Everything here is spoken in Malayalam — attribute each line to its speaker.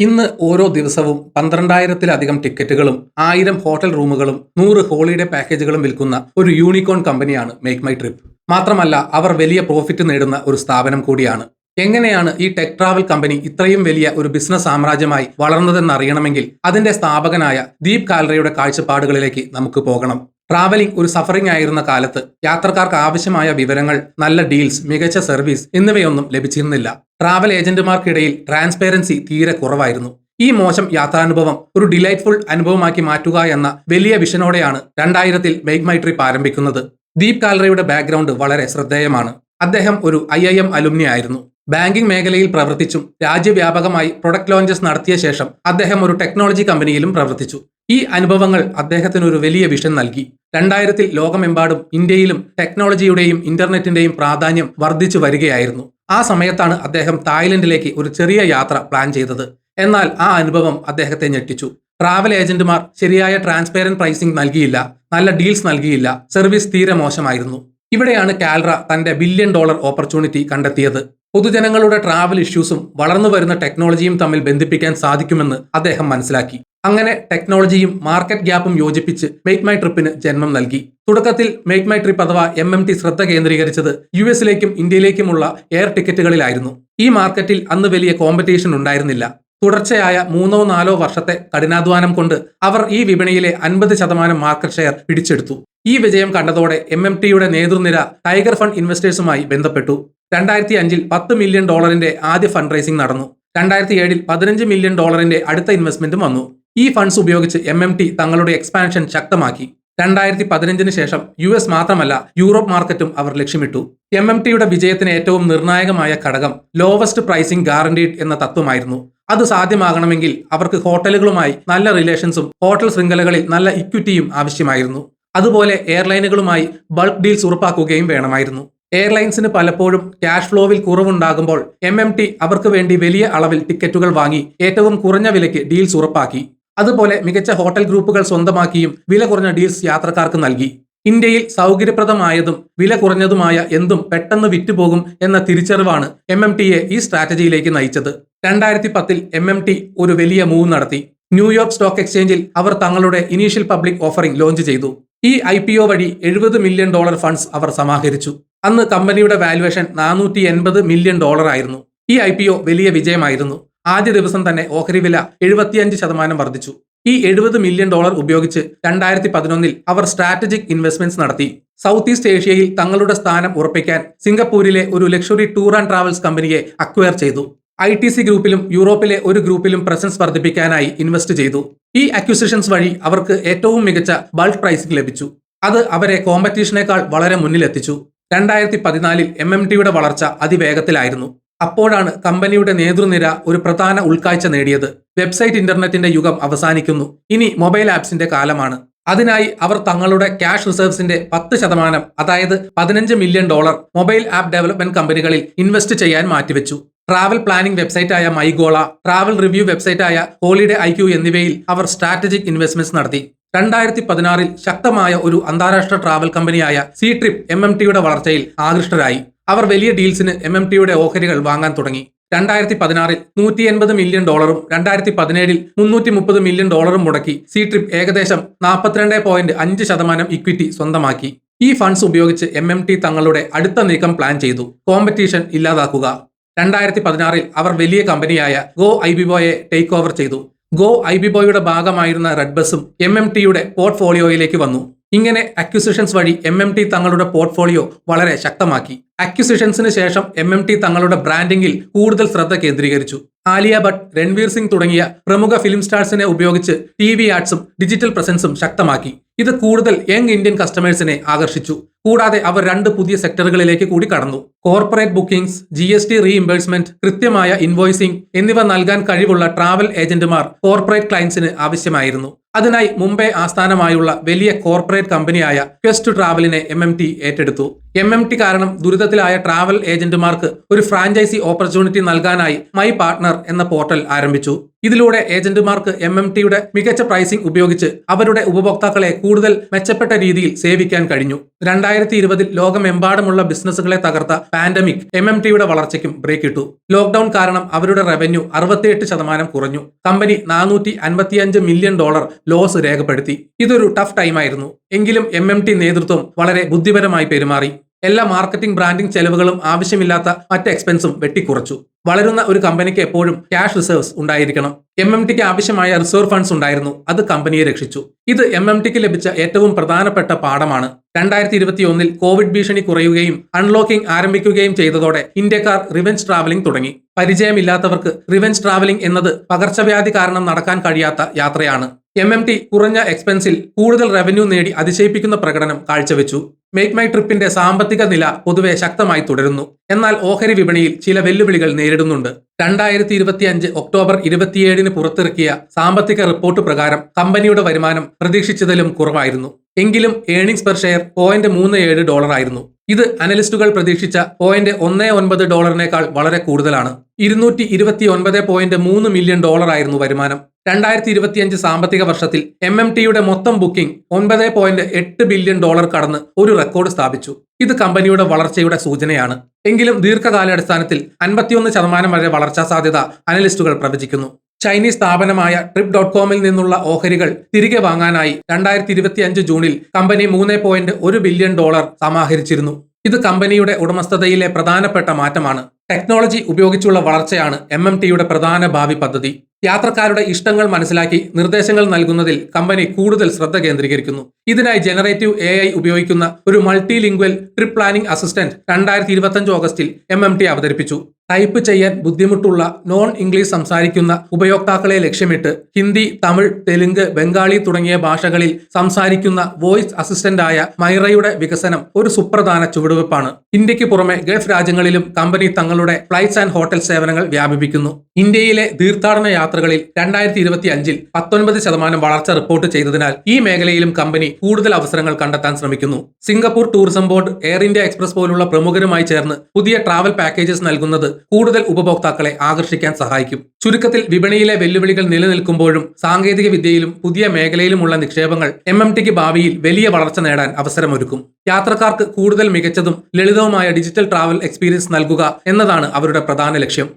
Speaker 1: ഇന്ന് ഓരോ ദിവസവും 12,000-ലധികം ടിക്കറ്റുകളും 1000 ഹോട്ടൽ റൂമുകളും 100 ഹോളിഡേ പാക്കേജുകളും വിൽക്കുന്ന ഒരു യൂണിക്കോൺ കമ്പനിയാണ് മേക്ക് മൈ ട്രിപ്പ്. മാത്രമല്ല അവർ വലിയ പ്രോഫിറ്റ് നേടുന്ന ഒരു സ്ഥാപനം കൂടിയാണ്. എങ്ങനെയാണ് ഈ ടെക് ട്രാവൽ കമ്പനി ഇത്രയും വലിയ ഒരു ബിസിനസ് സാമ്രാജ്യമായി വളർന്നതെന്നറിയണമെങ്കിൽ അതിന്റെ സ്ഥാപകനായ ദീപ് കാൽറയുടെ കാഴ്ചപ്പാടുകളിലേക്ക് നമുക്ക് പോകണം. ട്രാവലിംഗ് ഒരു സഫറിംഗ് ആയിരുന്ന കാലത്ത് യാത്രക്കാർക്ക് ആവശ്യമായ വിവരങ്ങൾ, നല്ല ഡീൽസ്, മികച്ച സർവീസ് എന്നിവയൊന്നും ലഭിച്ചിരുന്നില്ല. ട്രാവൽ ഏജന്റുമാർക്കിടയിൽ ട്രാൻസ്പെറൻസി തീരെ കുറവായിരുന്നു. ഈ മോശം യാത്രാനുഭവം ഒരു ഡിലൈറ്റ്ഫുൾ അനുഭവമാക്കി മാറ്റുക എന്ന വലിയ വിഷനോടെയാണ് 2000-ൽ മേക്ക് മൈ ട്രിപ്പ് ആരംഭിക്കുന്നത്. ദീപ് കാൽറയുടെ ബാക്ക്ഗ്രൗണ്ട് വളരെ ശ്രദ്ധേയമാണ്. അദ്ദേഹം ഒരു IIM അലുമിനി ആയിരുന്നു. ബാങ്കിംഗ് മേഖലയിൽ പ്രവർത്തിച്ചും രാജ്യവ്യാപകമായി പ്രൊഡക്റ്റ് ലോഞ്ചസ് നടത്തിയ ശേഷം അദ്ദേഹം ഒരു ടെക്നോളജി കമ്പനിയിലും പ്രവർത്തിച്ചു. ഈ അനുഭവങ്ങൾ അദ്ദേഹത്തിന് ഒരു വലിയ വിഷൻ നൽകി. 2000-ൽ ലോകമെമ്പാടും ഇന്ത്യയിലും ടെക്നോളജിയുടെയും ഇന്റർനെറ്റിന്റെയും പ്രാധാന്യം വർദ്ധിച്ചു വരികയായിരുന്നു. ആ സമയത്താണ് അദ്ദേഹം തായ്ലൻഡിലേക്ക് ഒരു ചെറിയ യാത്ര പ്ലാൻ ചെയ്തത്. എന്നാൽ ആ അനുഭവം അദ്ദേഹത്തെ ഞെട്ടിച്ചു. ട്രാവൽ ഏജന്റുമാർ ശരിയായ ട്രാൻസ്പെറന്റ് പ്രൈസിംഗ് നൽകിയില്ല, നല്ല ഡീൽസ് നൽകിയില്ല, സർവീസ് തീരെ മോശമായിരുന്നു. ഇവിടെയാണ് കാൽറ തന്റെ $1 ബില്യൺ ഓപ്പർച്യൂണിറ്റി കണ്ടെത്തിയത്. പൊതുജനങ്ങളുടെ ട്രാവൽ ഇഷ്യൂസും വളർന്നു വരുന്ന ടെക്നോളജിയും തമ്മിൽ ബന്ധിപ്പിക്കാൻ സാധിക്കുമെന്ന് അദ്ദേഹം മനസ്സിലാക്കി. അങ്ങനെ ടെക്നോളജിയും മാർക്കറ്റ് ഗ്യാപ്പും യോജിപ്പിച്ച് മേക്ക് മൈ ട്രിപ്പിന് ജന്മം നൽകി. തുടക്കത്തിൽ മേക്ക് മൈ ട്രിപ്പ് അഥവാ MMT ശ്രദ്ധ കേന്ദ്രീകരിച്ചത് US-ലേക്കും ഇന്ത്യയിലേക്കുമുള്ള എയർ ടിക്കറ്റുകളിലായിരുന്നു. ഈ മാർക്കറ്റിൽ അന്ന് വലിയ കോമ്പറ്റീഷൻ ഉണ്ടായിരുന്നില്ല. തുടർച്ചയായ 3-4 വർഷത്തെ കഠിനാധ്വാനം കൊണ്ട് അവർ ഈ വിപണിയിലെ 50% മാർക്കറ്റ് ഷെയർ പിടിച്ചെടുത്തു. ഈ വിജയം കണ്ടതോടെ MMTയുടെ നേതൃനിര ടൈഗർ ഫണ്ട് ഇൻവെസ്റ്റേഴ്സുമായി ബന്ധപ്പെട്ടു. 2005-ൽ $10 മില്യൺ ആദ്യ ഫണ്ട് റൈസിംഗ് നടന്നു. 2007-ൽ $15 മില്യൺ അടുത്ത ഇൻവെസ്റ്റ്മെന്റും വന്നു. ഈ ഫണ്ട്സ് ഉപയോഗിച്ച് MMT തങ്ങളുടെ എക്സ്പാൻഷൻ ശക്തമാക്കി. 2015-ന് ശേഷം US മാത്രമല്ല യൂറോപ്പ് മാർക്കറ്റും അവർ ലക്ഷ്യമിട്ടു. MMTയുടെ വിജയത്തിന് ഏറ്റവും നിർണായകമായ ഘടകം ലോവസ്റ്റ് പ്രൈസിംഗ് ഗ്യാരണ്ടീഡ് എന്ന തത്വമായിരുന്നു. അത് സാധ്യമാകണമെങ്കിൽ അവർക്ക് ഹോട്ടലുകളുമായി നല്ല റിലേഷൻസും ഹോട്ടൽ ശൃംഖലകളിൽ നല്ല ഇക്വിറ്റിയും ആവശ്യമായിരുന്നു. അതുപോലെ എയർലൈനുകളുമായി ബൾക്ക് ഡീൽസ് ഉറപ്പാക്കുകയും വേണമായിരുന്നു. എയർലൈൻസിന് പലപ്പോഴും ക്യാഷ് ഫ്ലോവിൽ കുറവുണ്ടാകുമ്പോൾ MMT അവർക്ക് വേണ്ടി വലിയ അളവിൽ ടിക്കറ്റുകൾ വാങ്ങി ഏറ്റവും കുറഞ്ഞ വിലയ്ക്ക് ഡീൽസ് ഉറപ്പാക്കി. അതുപോലെ മികച്ച ഹോട്ടൽ ഗ്രൂപ്പുകൾ സ്വന്തമാക്കിയും വില കുറഞ്ഞ ഡീൽസ് യാത്രക്കാർക്ക് നൽകി. ഇന്ത്യയിൽ സൗകര്യപ്രദമായതും വില കുറഞ്ഞതുമായ എന്തും പെട്ടെന്ന് വിറ്റുപോകും എന്ന തിരിച്ചറിവാണ് MMTയെ ഈ സ്ട്രാറ്റജിയിലേക്ക് നയിച്ചത്. 2010-ൽ MMT ഒരു വലിയ മൂവ് നടത്തി. ന്യൂയോർക്ക് സ്റ്റോക്ക് എക്സ്ചേഞ്ചിൽ അവർ തങ്ങളുടെ ഇനീഷ്യൽ പബ്ലിക് ഓഫറിംഗ് ലോഞ്ച് ചെയ്തു. ഈ IPO വഴി $70 മില്യൺ ഫണ്ട്സ് അവർ സമാഹരിച്ചു. അന്ന് കമ്പനിയുടെ വാല്യുവേഷൻ $480 മില്യൺ ആയിരുന്നു. ഈ IPO വലിയ വിജയമായിരുന്നു. ആദ്യ ദിവസം തന്നെ ഓഹരി വില 75% വർദ്ധിച്ചു. ഈ $70 മില്യൺ ഉപയോഗിച്ച് 2011-ൽ അവർ സ്ട്രാറ്റജിക് ഇൻവെസ്റ്റ്മെന്റ്സ് നടത്തി. സൗത്ത് ഈസ്റ്റ് ഏഷ്യയിൽ തങ്ങളുടെ സ്ഥാനം ഉറപ്പിക്കാൻ സിംഗപ്പൂരിലെ ഒരു ലക്ഷറി ടൂർ ആൻഡ് ട്രാവൽസ് കമ്പനിയെ അക്വയർ ചെയ്തു. ITC ഗ്രൂപ്പിലും യൂറോപ്പിലെ ഒരു ഗ്രൂപ്പിലും പ്രസൻസ് വർദ്ധിപ്പിക്കാനായി ഇൻവെസ്റ്റ് ചെയ്തു. ഈ അക്വിസിഷൻസ് വഴി അവർക്ക് ഏറ്റവും മികച്ച ബൾക്ക് പ്രൈസിംഗ് ലഭിച്ചു. അത് അവരെ കോമ്പറ്റീഷനേക്കാൾ വളരെ മുന്നിലെത്തിച്ചു. 2014-ൽ MMTയുടെ വളർച്ച അതിവേഗത്തിലായിരുന്നു. അപ്പോഴാണ് കമ്പനിയുടെ നേതൃനിര ഒരു പ്രധാന ഉൾക്കാഴ്ച നേടിയത്. വെബ്സൈറ്റ് ഇന്റർനെറ്റിന്റെ യുഗം അവസാനിക്കുന്നു. ഇനി മൊബൈൽ ആപ്സിന്റെ കാലമാണ്. അതിനായി അവർ തങ്ങളുടെ ക്യാഷ് റിസർവ്സിന്റെ 10%, അതായത് $15 മില്യൺ മൊബൈൽ ആപ്പ് ഡെവലപ്മെന്റ് കമ്പനികളിൽ ഇൻവെസ്റ്റ് ചെയ്യാൻ മാറ്റിവെച്ചു. ട്രാവൽ പ്ലാനിംഗ് വെബ്സൈറ്റായ മൈഗോള, ട്രാവൽ റിവ്യൂ വെബ്സൈറ്റായ ഹോളിഡേ IQ എന്നിവയിൽ അവർ സ്ട്രാറ്റജിക് ഇൻവെസ്റ്റ്മെന്റ്സ് നടത്തി. 2016-ൽ ശക്തമായ ഒരു അന്താരാഷ്ട്ര ട്രാവൽ കമ്പനിയായ Ctrip MMTയുടെ വളർച്ചയിൽ ആകൃഷ്ടരായി. അവർ വലിയ ഡീൽസിന് MMTയുടെ ഓഹരികൾ വാങ്ങാൻ തുടങ്ങി. 2016-ൽ $180 മില്യൺ 2017-ൽ $330 മില്യൺ മുടക്കി Ctrip ഏകദേശം 42.5% ഇക്വിറ്റി സ്വന്തമാക്കി. ഈ ഫണ്ട്സ് ഉപയോഗിച്ച് MMT തങ്ങളുടെ അടുത്ത നീക്കം പ്ലാൻ ചെയ്തു: കോമ്പറ്റീഷൻ ഇല്ലാതാക്കുക. 2016-ൽ അവർ വലിയ കമ്പനിയായ ഗോ ഐബിബോയെ ടേക്ക് ഓവർ ചെയ്തു. ഗോ ഐബിബോയുടെ ഭാഗമായിരുന്ന റെഡ് ബസും MMTയുടെ പോർട്ട്ഫോളിയോയിലേക്ക് വന്നു. ഇങ്ങനെ അക്വിസിഷൻസ് വഴി MMT തങ്ങളുടെ പോർട്ട്ഫോളിയോ വളരെ ശക്തമാക്കി. അക്വിസിഷൻസിന് ശേഷം MMT തങ്ങളുടെ ബ്രാൻഡിംഗിൽ കൂടുതൽ ശ്രദ്ധ കേന്ദ്രീകരിച്ചു. ആലിയ ഭട്ട്, രൺവീർ സിംഗ് തുടങ്ങിയ പ്രമുഖ ഫിലിം സ്റ്റാർസിനെ ഉപയോഗിച്ച് TV ആഡ്സും ഡിജിറ്റൽ പ്രസൻസും ശക്തമാക്കി. ഇത് കൂടുതൽ യങ് ഇന്ത്യൻ കസ്റ്റമേഴ്സിനെ ആകർഷിച്ചു. കൂടാതെ അവർ 2 പുതിയ സെക്ടറുകളിലേക്ക് കൂടി കടന്നു. കോർപ്പറേറ്റ് ബുക്കിംഗ്സ്, GST റീഇംബേഴ്സ്മെന്റ്, കൃത്യമായ ഇൻവോയ്സിംഗ് എന്നിവ നൽകാൻ കഴിവുള്ള ട്രാവൽ ഏജന്റുമാർ കോർപ്പറേറ്റ് ക്ലയൻസിന് ആവശ്യമായിരുന്നു. അതിനായി മുംബൈ ആസ്ഥാനമായുള്ള വലിയ കോർപ്പറേറ്റ് കമ്പനിയായ ക്വസ്റ്റ് ട്രാവലിനെ MMT ഏറ്റെടുത്തു. MMT കാരണം ദുരിതത്തിലായ ട്രാവൽ ഏജന്റുമാർക്ക് ഒരു ഫ്രാഞ്ചൈസി ഓപ്പർച്യൂണിറ്റി നൽകാനായി മൈ പാർട്ട്ണർ എന്ന പോർട്ടൽ ആരംഭിച്ചു. ഇതിലൂടെ ഏജന്റുമാർക്ക് MMTയുടെ മികച്ച പ്രൈസിംഗ് ഉപയോഗിച്ച് അവരുടെ ഉപഭോക്താക്കളെ കൂടുതൽ മെച്ചപ്പെട്ട രീതിയിൽ സേവിക്കാൻ കഴിഞ്ഞു. 2020 ലോകമെമ്പാടുമുള്ള ബിസിനസ്സുകളെ തകർത്ത പാൻഡമിക് MMTയുടെ വളർച്ചയ്ക്കും ബ്രേക്ക് ഇട്ടു. ലോക്ക്ഡൌൺ കാരണം അവരുടെ റവന്യൂ 68% കുറഞ്ഞു. കമ്പനി $455 മില്യൺ ലോസ് രേഖപ്പെടുത്തി. ഇതൊരു ടഫ് ടൈമായിരുന്നു. എങ്കിലും MMT നേതൃത്വം വളരെ ബുദ്ധിപരമായി പെരുമാറി. എല്ലാ മാർക്കറ്റിംഗ് ബ്രാൻഡിംഗ് ചെലവുകളും ആവശ്യമില്ലാത്ത മറ്റ് എക്സ്പെൻസും വെട്ടിക്കുറച്ചു. വളരുന്ന ഒരു കമ്പനിക്ക് എപ്പോഴും ക്യാഷ് റിസർവ്സ് ഉണ്ടായിരിക്കണം. MMTക്ക് ആവശ്യമായ റിസർവ് ഫണ്ട്സ് ഉണ്ടായിരുന്നു. അത് കമ്പനിയെ രക്ഷിച്ചു. ഇത് MMTക്ക് ലഭിച്ച ഏറ്റവും പ്രധാനപ്പെട്ട പാഠമാണ്. 2021 കോവിഡ് ഭീഷണി കുറയുകയും അൺലോക്കിംഗ് ആരംഭിക്കുകയും ചെയ്തതോടെ ഇന്ത്യക്കാർ റിവെഞ്ച് ട്രാവലിംഗ് തുടങ്ങി. പരിചയമില്ലാത്തവർക്ക് റിവെഞ്ച് ട്രാവലിംഗ് എന്നത് പകർച്ചവ്യാധി കാരണം നടക്കാൻ കഴിയാത്ത യാത്രയാണ്. MMT കുറഞ്ഞ എക്സ്പെൻസിൽ കൂടുതൽ റവന്യൂ നേടി അതിശയിപ്പിക്കുന്ന പ്രകടനം കാഴ്ചവെച്ചു. മേക്ക് മൈ ട്രിപ്പിന്റെ സാമ്പത്തിക നില പൊതുവെ ശക്തമായി തുടരുന്നു. എന്നാൽ ഓഹരി വിപണിയിൽ ചില വെല്ലുവിളികൾ നേരിടുന്നുണ്ട്. 2025 ഒക്ടോബർ 27 പുറത്തിറക്കിയ സാമ്പത്തിക റിപ്പോർട്ട് പ്രകാരം കമ്പനിയുടെ വരുമാനം പ്രതീക്ഷിച്ചതിലും കുറവായിരുന്നു. എങ്കിലും ഏണിംഗ്സ് പെർ ഷെയർ $0.37 ആയിരുന്നു. ഇത് അനലിസ്റ്റുകൾ പ്രതീക്ഷിച്ച $0.19 വളരെ കൂടുതലാണ്. $229.3 മില്യൺ ആയിരുന്നു വരുമാനം. 2025 സാമ്പത്തിക വർഷത്തിൽ MMTയുടെ മൊത്തം ബുക്കിംഗ് $9.8 ബില്യൺ കടന്ന് ഒരു റെക്കോർഡ് സ്ഥാപിച്ചു. ഇത് കമ്പനിയുടെ വളർച്ചയുടെ സൂചനയാണ്. എങ്കിലും ദീർഘകാലാടിസ്ഥാനത്തിൽ 51% വരെ വളർച്ചാ സാധ്യത അനലിസ്റ്റുകൾ പ്രവചിക്കുന്നു. ചൈനീസ് സ്ഥാപനമായ Trip.com-ൽ നിന്നുള്ള ഓഹരികൾ തിരികെ വാങ്ങാനായി 2025 ജൂണിൽ കമ്പനി $3.1 ബില്യൺ സമാഹരിച്ചിരുന്നു. ഇത് കമ്പനിയുടെ ഉടമസ്ഥതയിലെ പ്രധാനപ്പെട്ട മാറ്റമാണ്. ടെക്നോളജി ഉപയോഗിച്ചുള്ള വളർച്ചയാണ് MMTയുടെ പ്രധാന ഭാവി പദ്ധതി. യാത്രക്കാരുടെ ഇഷ്ടങ്ങൾ മനസ്സിലാക്കി നിർദ്ദേശങ്ങൾ നൽകുന്നതിൽ കമ്പനി കൂടുതൽ ശ്രദ്ധ കേന്ദ്രീകരിക്കുന്നു. ഇതിനായി ജനറേറ്റീവ് AI ഉപയോഗിക്കുന്ന ഒരു multi lingual trip planning assistant 2025 ഓഗസ്റ്റിൽ MMT അവതരിപ്പിച്ചു. ടൈപ്പ് ചെയ്യാൻ ബുദ്ധിമുട്ടുള്ള നോൺ ഇംഗ്ലീഷ് സംസാരിക്കുന്ന ഉപയോക്താക്കളെ ലക്ഷ്യമിട്ട് ഹിന്ദി, തമിഴ്, തെലുങ്ക്, ബംഗാളി തുടങ്ങിയ ഭാഷകളിൽ സംസാരിക്കുന്ന വോയിസ് അസിസ്റ്റന്റായ മൈറയുടെ വികസനം ഒരു സുപ്രധാന ചുവടുവെപ്പാണ്. ഇന്ത്യക്ക് പുറമെ ഗൾഫ് രാജ്യങ്ങളിലും കമ്പനി തങ്ങളുടെ ഫ്ലൈറ്റ്സ് ആൻഡ് ഹോട്ടൽ സേവനങ്ങൾ വ്യാപിപ്പിക്കുന്നു. ഇന്ത്യയിലെ തീർത്ഥാടന യാത്രകളിൽ 2025 19% വളർച്ച റിപ്പോർട്ട് ചെയ്തതിനാൽ ഈ മേഖലയിലും കമ്പനി കൂടുതൽ അവസരങ്ങൾ കണ്ടെത്താൻ ശ്രമിക്കുന്നു. Singapore tourism board, air India express പോലുള്ള പ്രമുഖരുമായി ചേർന്ന് പുതിയ ട്രാവൽ പാക്കേജസ് നൽകുന്നത് കൂടുതൽ ഉപഭോക്താക്കളെ ആകർഷിക്കാൻ സഹായിക്കും. ചുരുക്കത്തിൽ വിപണിയിലെ വെല്ലുവിളികൾ നിലനിൽക്കുമ്പോഴും സാങ്കേതിക വിദ്യയിലും പുതിയ മേഖലയിലുമുള്ള നിക്ഷേപങ്ങൾ MMTക്ക് ഭാവിയിൽ വലിയ വളർച്ച നേടാൻ അവസരമൊരുക്കും. യാത്രക്കാർക്ക് കൂടുതൽ മികച്ചതും ലളിതവുമായ ഡിജിറ്റൽ ട്രാവൽ എക്സ്പീരിയൻസ് നൽകുക എന്നതാണ് അവരുടെ പ്രധാന ലക്ഷ്യം.